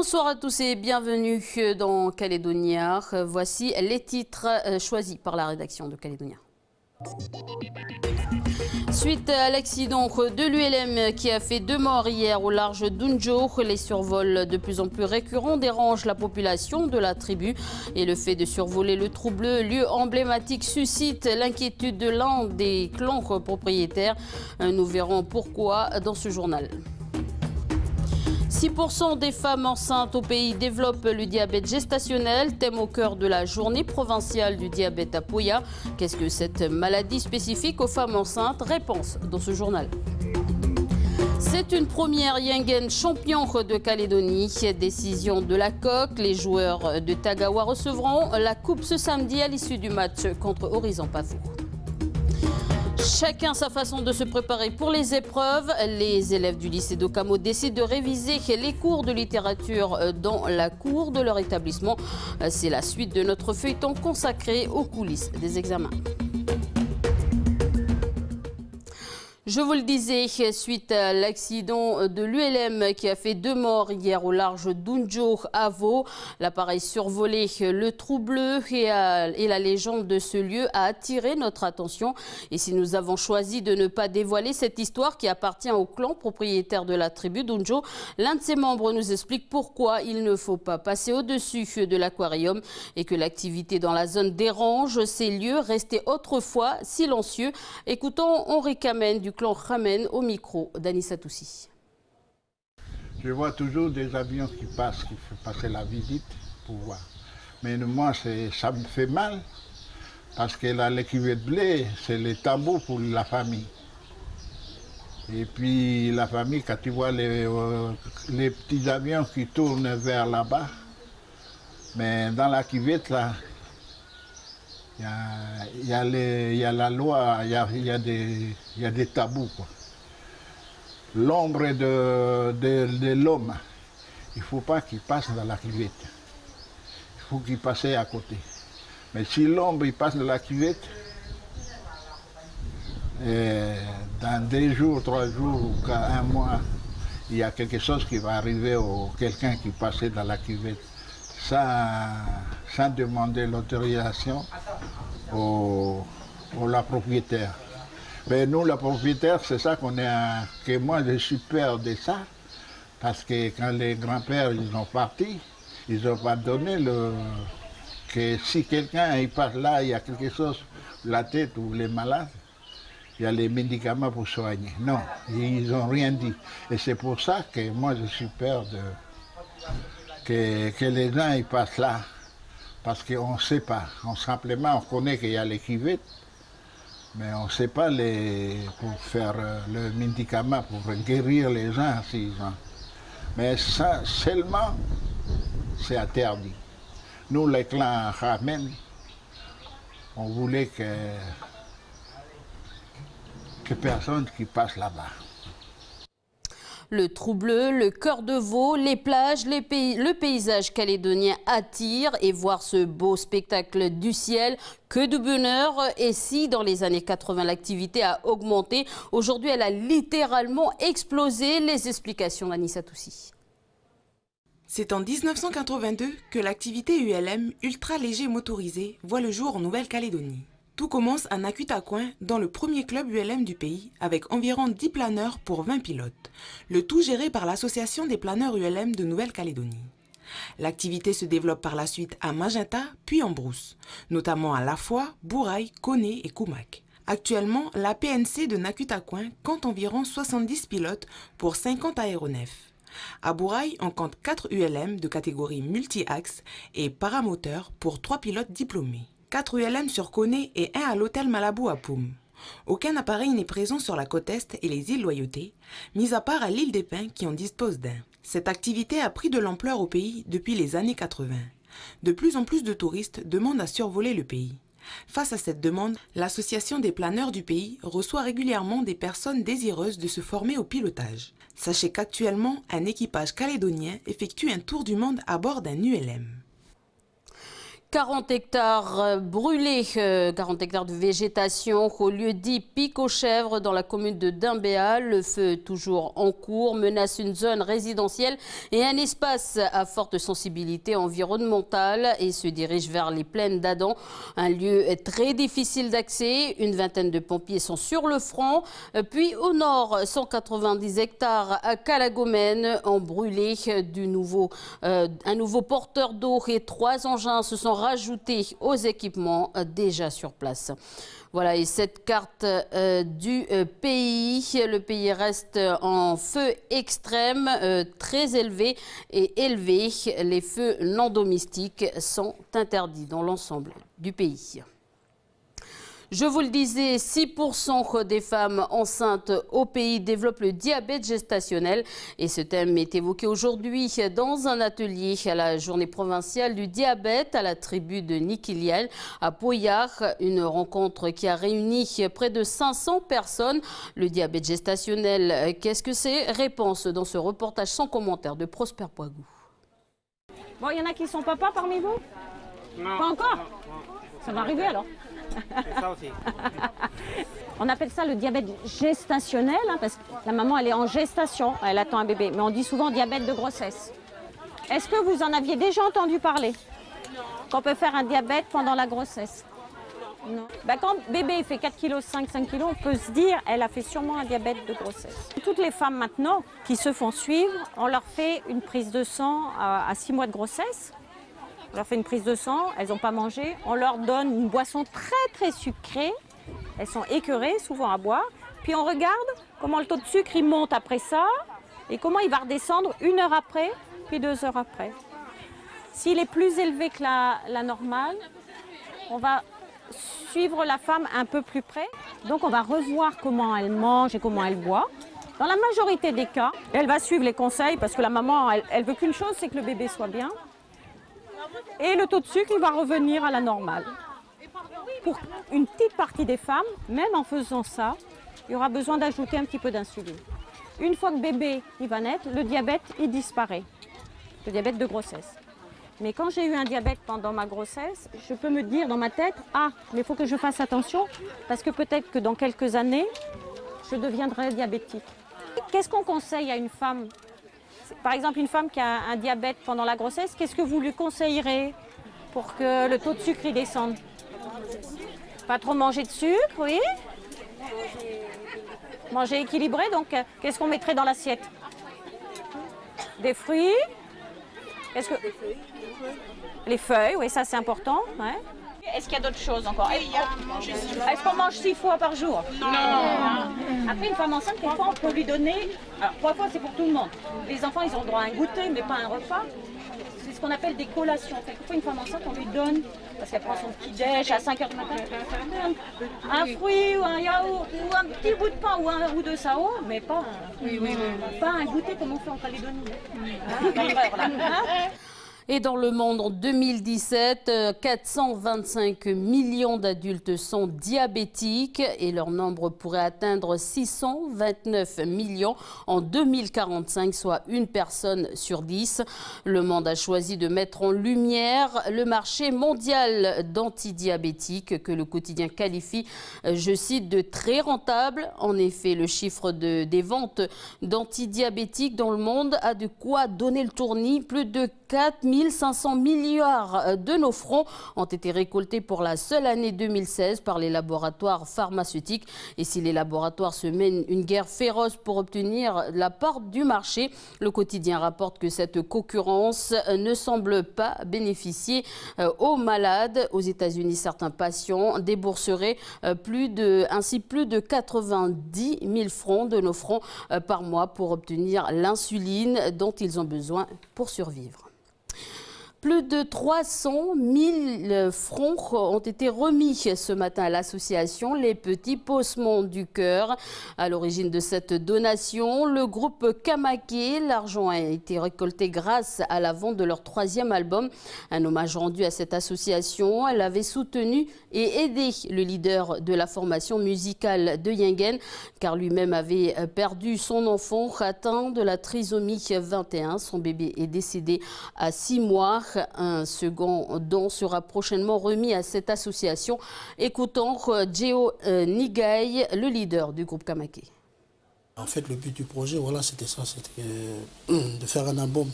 Bonsoir à tous et bienvenue dans Calédonia. Voici les titres choisis par la rédaction de Calédonia. Suite à l'accident de l'ULM qui a fait 2 morts hier au large d'Unjo, les survols de plus en plus récurrents dérangent la population de la tribu et le fait de survoler le Trou Bleu, lieu emblématique, suscite l'inquiétude de l'un des clans propriétaires. Nous verrons pourquoi dans ce journal. 6% des femmes enceintes au pays développent le diabète gestationnel, thème au cœur de la journée provinciale du diabète à Poya. Qu'est-ce que cette maladie spécifique aux femmes enceintes? Réponse dans ce journal. C'est une première Yengen champion de Calédonie. Décision de la coque. Les joueurs de Tagawa recevront la coupe ce samedi à l'issue du match contre Horizon Pafou. Chacun sa façon de se préparer pour les épreuves. Les élèves du lycée d'Okamo décident de réviser les cours de littérature dans la cour de leur établissement. C'est la suite de notre feuilleton consacré aux coulisses des examens. Je vous le disais, suite à l'accident de l'ULM qui a fait 2 morts hier au large d'Unjo à Vaud, l'appareil survolé le Trou Bleu et la légende de ce lieu a attiré notre attention. Et si nous avons choisi de ne pas dévoiler cette histoire qui appartient au clan propriétaire de la tribu d'Unjo, l'un de ses membres nous explique pourquoi il ne faut pas passer au-dessus de l'aquarium et que l'activité dans la zone dérange ces lieux restés autrefois silencieux. Écoutons Henri Kamen du clan Khamen au micro d'Anissa Toussi. Je vois toujours des avions qui passent, qui font passer la visite pour voir. Mais moi, ça me fait mal, parce que là, les cuvées de blé, c'est les tabous pour la famille. Et puis la famille, quand tu vois les petits avions qui tournent vers là-bas, mais dans la cuvette, là, il y a la loi, il y a des tabous, quoi. L'ombre de l'homme, il ne faut pas qu'il passe dans la cuvette. Il faut qu'il passe à côté. Mais si l'ombre il passe dans la cuvette, dans 2 jours, 3 jours ou 1 mois, il y a quelque chose qui va arriver ou quelqu'un qui passait dans la cuvette sans demander l'autorisation la propriétaire. Mais nous, la propriétaire, c'est ça que moi je suis peur de ça, parce que quand les grands-pères ils ont parti, ils n'ont pas donné que si quelqu'un il passe là, il y a quelque chose, la tête ou les malades, il y a les médicaments pour soigner. Non, ils n'ont rien dit. Et c'est pour ça que moi je suis peur que les gens ils passent là. Parce qu'on ne sait pas. Simplement, on connaît qu'il y a les cuvettes, mais on ne sait pas pour faire le médicament, pour guérir les gens. Mais ça, seulement, c'est interdit. Nous, les clans Khamen, on voulait que personne qui passe là-bas. Le Trou Bleu, le cœur de Vaud, les plages, le paysage calédonien attire et voir ce beau spectacle du ciel, que de bonheur. Et si dans les années 80 l'activité a augmenté, aujourd'hui elle a littéralement explosé. Les explications d'Anissa Toussi. C'est en 1982 que l'activité ULM ultra léger motorisé voit le jour en Nouvelle-Calédonie. Tout commence à Nakutaquin, dans le premier club ULM du pays, avec environ 10 planeurs pour 20 pilotes, le tout géré par l'Association des planeurs ULM de Nouvelle-Calédonie. L'activité se développe par la suite à Magenta, puis en brousse, notamment à Lafoi, Bourail, Koné et Koumak. Actuellement, la PNC de Nakutaquin compte environ 70 pilotes pour 50 aéronefs. À Bourail, on compte 4 ULM de catégorie multi-axe et paramoteur pour 3 pilotes diplômés. 4 ULM sur Koné et 1 à l'hôtel Malabou à Poum. Aucun appareil n'est présent sur la côte Est et les îles Loyauté, mis à part à l'île des Pins qui en dispose d'un. Cette activité a pris de l'ampleur au pays depuis les années 80. De plus en plus de touristes demandent à survoler le pays. Face à cette demande, l'Association des planeurs du pays reçoit régulièrement des personnes désireuses de se former au pilotage. Sachez qu'actuellement, un équipage calédonien effectue un tour du monde à bord d'un ULM. 40 hectares brûlés, 40 hectares de végétation au lieu dit Pic aux Chèvres dans la commune de Dimbéa. Le feu toujours en cours menace une zone résidentielle et un espace à forte sensibilité environnementale et se dirige vers les plaines d'Adam. Un lieu très difficile d'accès. Une vingtaine de pompiers sont sur le front. Puis au nord, 190 hectares à Calagomène ont brûlé un nouveau porteur d'eau et 3 engins se sont rajoutés aux équipements déjà sur place. Voilà, et cette carte du pays, le pays reste en feu extrême, très élevé et élevé. Les feux non domestiques sont interdits dans l'ensemble du pays. Je vous le disais, 6% des femmes enceintes au pays développent le diabète gestationnel. Et ce thème est évoqué aujourd'hui dans un atelier à la journée provinciale du diabète à la tribu de Nikiliel à Poyar. Une rencontre qui a réuni près de 500 personnes. Le diabète gestationnel, qu'est-ce que c'est? Réponse dans ce reportage sans commentaire de Prosper Poigou. Bon, il y en a qui sont papas parmi vous? Non. Pas encore? Ça va arriver alors. Ça aussi. On appelle ça le diabète gestationnel, hein, parce que la maman elle est en gestation, elle attend un bébé. Mais on dit souvent diabète de grossesse. Est-ce que vous en aviez déjà entendu parler? Qu'on peut faire un diabète pendant la grossesse? Non. Ben, quand bébé fait 4,5 kg, 5 kg, on peut se dire elle a fait sûrement un diabète de grossesse. Toutes les femmes maintenant qui se font suivre, on leur fait une prise de sang à 6 mois de grossesse. On leur fait une prise de sang, elles n'ont pas mangé. On leur donne une boisson très sucrée. Elles sont écœurées, souvent à boire. Puis on regarde comment le taux de sucre il monte après ça et comment il va redescendre 1 heure après, puis 2 heures après. S'il est plus élevé que la normale, on va suivre la femme un peu plus près. Donc on va revoir comment elle mange et comment elle boit. Dans la majorité des cas, elle va suivre les conseils parce que la maman, elle veut qu'une chose, c'est que le bébé soit bien. Et le taux de sucre, il va revenir à la normale. Pour une petite partie des femmes, même en faisant ça, il y aura besoin d'ajouter un petit peu d'insuline. Une fois que bébé il va naître, le diabète, il disparaît. Le diabète de grossesse. Mais quand j'ai eu un diabète pendant ma grossesse, je peux me dire dans ma tête, ah, mais il faut que je fasse attention, parce que peut-être que dans quelques années, je deviendrai diabétique. Qu'est-ce qu'on conseille à une femme? Par exemple, une femme qui a un diabète pendant la grossesse, qu'est-ce que vous lui conseillerez pour que le taux de sucre il descende? Pas trop manger de sucre, oui. Manger équilibré, donc qu'est-ce qu'on mettrait dans l'assiette? Des fruits. Qu'est-ce que... Les feuilles, oui, ça c'est important. Ouais. Est-ce qu'il y a d'autres choses encore? Est-ce qu'on mange 6 fois par jour? Non. Après, une femme enceinte, quelquefois, on peut lui donner... Alors, 3 fois, c'est pour tout le monde. Les enfants, ils ont le droit à un goûter, mais pas un repas. C'est ce qu'on appelle des collations. Quelquefois, une femme enceinte, on lui donne, parce qu'elle prend son petit-déj à 5 h du matin, un fruit ou un yaourt, ou un petit bout de pain ou un ou deux sao, mais pas un goûter comme on fait en Calédonie. Et dans le monde, en 2017, 425 millions d'adultes sont diabétiques et leur nombre pourrait atteindre 629 millions en 2045, soit 1 personne sur 10. Le Monde a choisi de mettre en lumière le marché mondial d'antidiabétiques que le quotidien qualifie, je cite, de très rentable. En effet, le chiffre des ventes d'antidiabétiques dans le monde a de quoi donner le tournis. Plus de 4 500 milliards de nos francs ont été récoltés pour la seule année 2016 par les laboratoires pharmaceutiques. Et si les laboratoires se mènent une guerre féroce pour obtenir la part du marché, le quotidien rapporte que cette concurrence ne semble pas bénéficier aux malades. Aux États-Unis, certains patients débourseraient plus de 90 000 francs de nos francs par mois pour obtenir l'insuline dont ils ont besoin pour survivre. Plus de 300 000 francs ont été remis ce matin à l'association Les Petits Paussements du Cœur. À l'origine de cette donation, le groupe Kamaké. L'argent a été récolté grâce à la vente de leur 3e album. Un hommage rendu à cette association. Elle avait soutenu et aidé le leader de la formation musicale de Yingen, car lui-même avait perdu son enfant atteint de la trisomie 21. Son bébé est décédé à 6 mois. Un second don sera prochainement remis à cette association. Écoutons Geo Nigai, le leader du groupe Kamaké. En fait, le but du projet, voilà, c'était ça, c'était de faire un album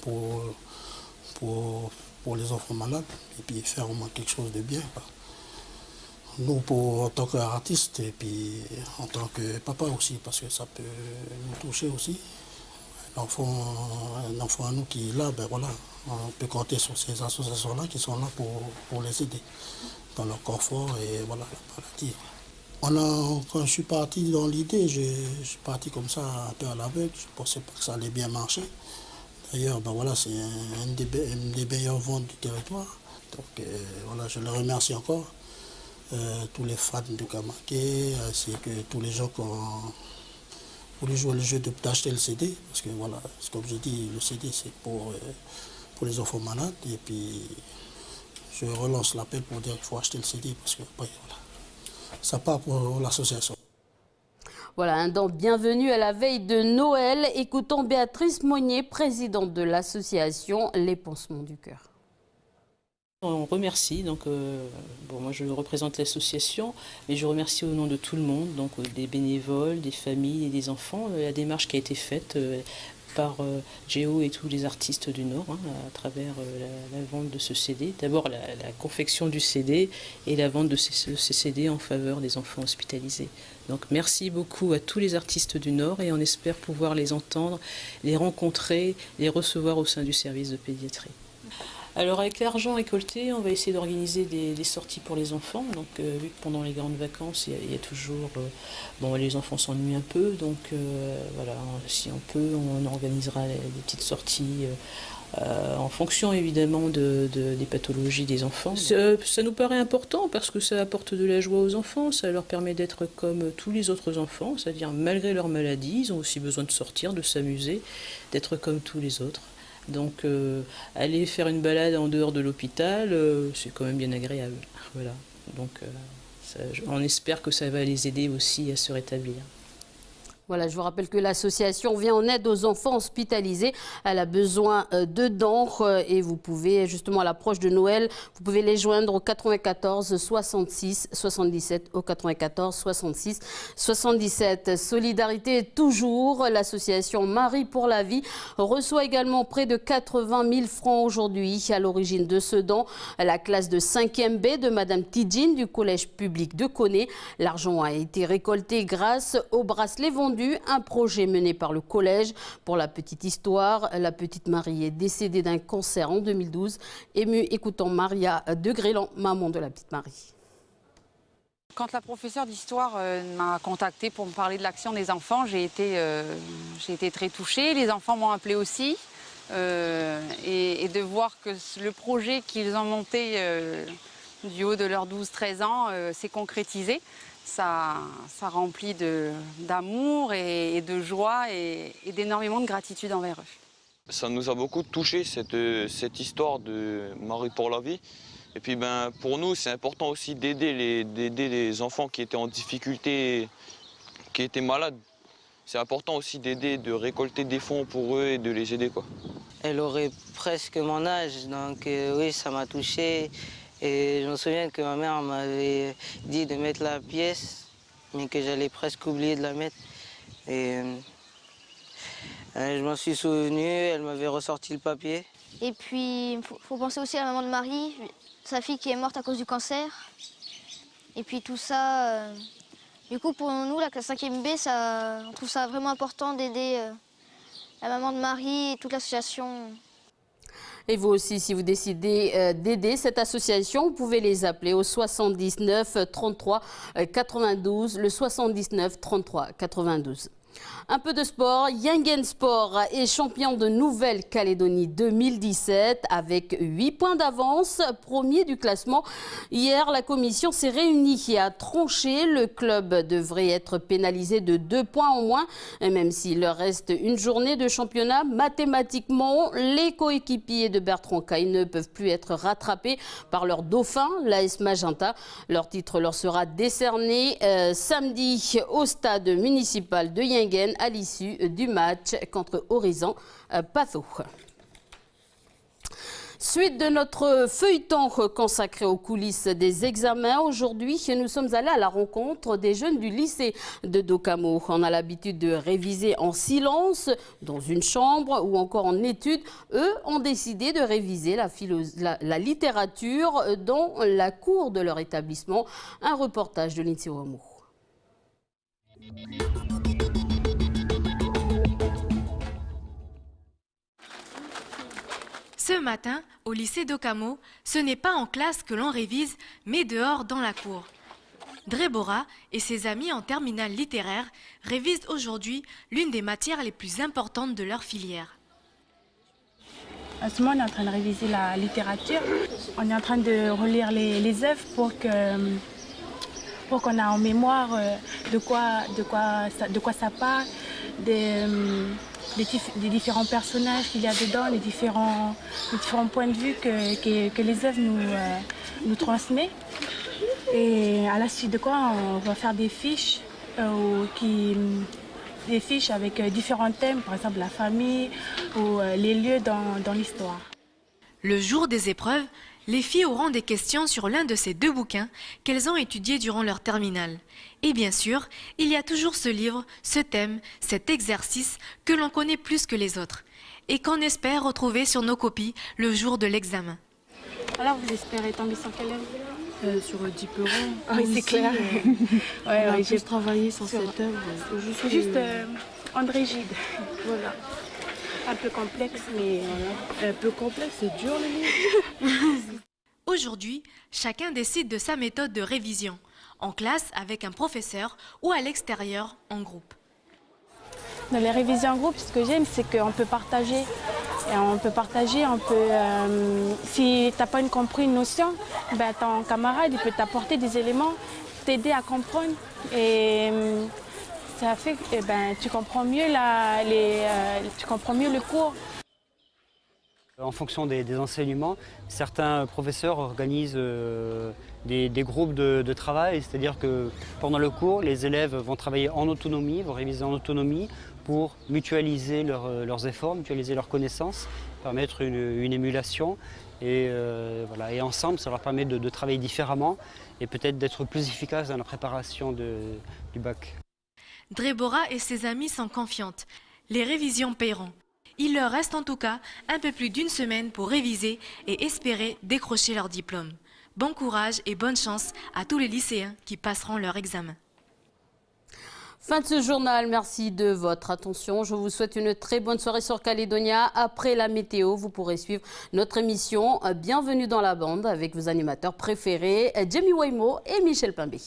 pour les enfants malades et puis faire au moins quelque chose de bien, quoi. Nous, en tant qu'artistes et puis en tant que papa aussi, parce que ça peut nous toucher aussi. Un enfant à nous qui est là, ben voilà, on peut compter sur ces associations-là qui sont là pour les aider dans leur confort et voilà, la maladie. Quand je suis parti dans l'idée, je suis parti comme ça un peu à l'aveugle, je ne pensais pas que ça allait bien marcher. D'ailleurs, ben voilà, c'est une des meilleures ventes du territoire. Donc voilà, je les remercie encore. Tous les fans de Kamaké, ainsi que tous les gens qui ont voulu jouer le jeu d'acheter le CD, parce que voilà, comme j'ai dit, le CD c'est pour les enfants malades, et puis je relance l'appel pour dire qu'il faut acheter le CD, parce que après, voilà, ça part pour l'association. Voilà, un don bienvenu à la veille de Noël. Écoutons Béatrice Monnier, présidente de l'association Les Pansements du Cœur. On remercie, donc moi je représente l'association, mais je remercie au nom de tout le monde, donc des bénévoles, des familles et des enfants, la démarche qui a été faite par Géo et tous les artistes du Nord à travers la vente de ce CD. D'abord la confection du CD et la vente de ces CD en faveur des enfants hospitalisés. Donc merci beaucoup à tous les artistes du Nord et on espère pouvoir les entendre, les rencontrer, les recevoir au sein du service de pédiatrie. Alors avec l'argent récolté, on va essayer d'organiser des sorties pour les enfants. Donc vu que pendant les grandes vacances, il y a toujours... les enfants s'ennuient un peu, donc voilà, si on peut, on organisera des petites sorties en fonction évidemment des pathologies des enfants. Ça nous paraît important parce que ça apporte de la joie aux enfants, ça leur permet d'être comme tous les autres enfants, c'est-à-dire malgré leur maladie, ils ont aussi besoin de sortir, de s'amuser, d'être comme tous les autres. Donc aller faire une balade en dehors de l'hôpital, c'est quand même bien agréable. Voilà. Donc on espère que ça va les aider aussi à se rétablir. Voilà, je vous rappelle que l'association vient en aide aux enfants hospitalisés. Elle a besoin de dons et vous pouvez, justement à l'approche de Noël, vous pouvez les joindre au 94 66 77, au 94 66 77. Solidarité toujours, l'association Marie pour la vie reçoit également près de 80 000 francs aujourd'hui. À l'origine de ce don, la classe de 5e B de Madame Tidjine du collège public de Koné. L'argent a été récolté grâce au bracelet vendu, un projet mené par le collège. Pour la petite histoire, la petite Marie est décédée d'un cancer en 2012. Émue, écoutons Maria de Grélan, maman de la petite Marie. Quand la professeure d'histoire m'a contactée pour me parler de l'action des enfants, j'ai été très touchée. Les enfants m'ont appelée aussi. Et de voir que le projet qu'ils ont monté du haut de leurs 12-13 ans s'est concrétisé, ça remplit d'amour et de joie et d'énormément de gratitude envers eux. Ça nous a beaucoup touché cette histoire de Marie pour la vie. Et puis pour nous, c'est important aussi d'aider les enfants qui étaient en difficulté, qui étaient malades. C'est important aussi d'aider, de récolter des fonds pour eux et de les aider, quoi. Elle aurait presque mon âge, donc oui, ça m'a touché. Et je me souviens que ma mère m'avait dit de mettre la pièce, mais que j'allais presque oublier de la mettre. Et je m'en suis souvenu, elle m'avait ressorti le papier. Et puis, il faut penser aussi à la maman de Marie, sa fille qui est morte à cause du cancer. Et puis tout ça, du coup pour nous, la classe 5e B, on trouve ça vraiment important d'aider la maman de Marie et toute l'association. Et vous aussi, si vous décidez d'aider cette association, vous pouvez les appeler au 79 33 92, le 79 33 92. Un peu de sport, Yingen Sport est champion de Nouvelle-Calédonie 2017 avec 8 points d'avance, premier du classement. Hier, la commission s'est réunie et a tranché. Le club devrait être pénalisé de 2 points en moins. Et même s'il leur reste une journée de championnat, mathématiquement, les coéquipiers de Bertrand Caille ne peuvent plus être rattrapés par leur dauphin, l'AS Magenta. Leur titre leur sera décerné samedi au stade municipal de Yingen à l'issue du match contre Horizon Patho. Suite de notre feuilleton consacré aux coulisses des examens. Aujourd'hui, nous sommes allés à la rencontre des jeunes du lycée de Dokamo. On a l'habitude de réviser en silence, dans une chambre ou encore en études. Eux ont décidé de réviser la littérature dans la cour de leur établissement. Un reportage de Lindsay Ouamou. Ce matin, au lycée Dokamo, ce n'est pas en classe que l'on révise, mais dehors dans la cour. Drebora et ses amis en terminale littéraire révisent aujourd'hui l'une des matières les plus importantes de leur filière. En ce moment, on est en train de réviser la littérature. On est en train de relire les œuvres pour qu'on ait en mémoire de quoi ça parle, des différents personnages qu'il y a dedans, les différents points de vue que les œuvres nous transmettent. Et à la suite de quoi, on va faire des fiches, avec différents thèmes, par exemple la famille ou les lieux dans l'histoire. Le jour des épreuves, les filles auront des questions sur l'un de ces deux bouquins qu'elles ont étudiés durant leur terminale. Et bien sûr, il y a toujours ce livre, ce thème, cet exercice que l'on connaît plus que les autres et qu'on espère retrouver sur nos copies le jour de l'examen. Alors vous espérez tomber sur quelle œuvre? Sur Diperon. Oui, c'est clair. J'ai travaillé sur cette œuvre. Juste André Gide. Voilà. Un peu complexe, mais voilà. Un peu complexe, c'est dur le livre. Aujourd'hui, chacun décide de sa méthode de révision, en classe avec un professeur ou à l'extérieur en groupe. Dans les révisions en groupe, ce que j'aime, c'est qu'on peut partager. Et on peut partager, si tu n'as pas compris une notion, ben, ton camarade il peut t'apporter des éléments, t'aider à comprendre. Et ça fait que tu comprends mieux le cours. En fonction des enseignements, certains professeurs organisent des groupes de travail, c'est-à-dire que pendant le cours, les élèves vont travailler en autonomie, vont réviser en autonomie pour mutualiser leurs efforts, mutualiser leurs connaissances, permettre une émulation. Et ensemble, ça leur permet de travailler différemment et peut-être d'être plus efficaces dans la préparation du bac. Drebora et ses amis sont confiantes. Les révisions paieront. Il leur reste en tout cas un peu plus d'une semaine pour réviser et espérer décrocher leur diplôme. Bon courage et bonne chance à tous les lycéens qui passeront leur examen. Fin de ce journal, merci de votre attention. Je vous souhaite une très bonne soirée sur Calédonia. Après la météo, vous pourrez suivre notre émission Bienvenue dans la bande avec vos animateurs préférés, Jamie Waimo et Michel Pimbé.